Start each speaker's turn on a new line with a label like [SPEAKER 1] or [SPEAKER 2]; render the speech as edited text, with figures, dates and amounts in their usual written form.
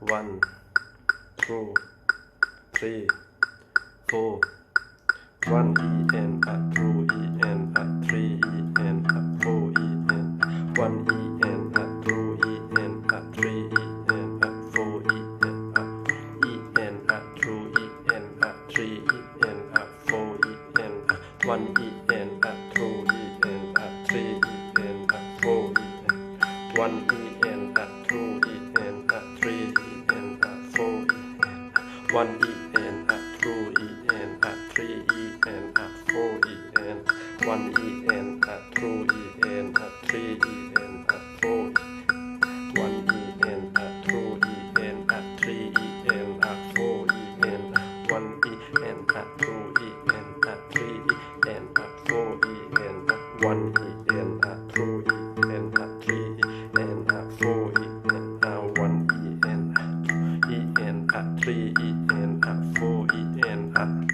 [SPEAKER 1] 1 2 3 4 1 en 2 en 3 en 4 en 1 en 2 en 3 en 4 en 2 en 3 en 4 en 1 en 2 en 3 en 4 1 en 2 en 3 en 4 1 en 2 en 3 en 4 en 1 en 2 en 3 en 4 1 en 2 en 3 en 4 en 1 en 2 en 3 en 4 en 1 en 2 en 3 en 4 en 1 en 3 en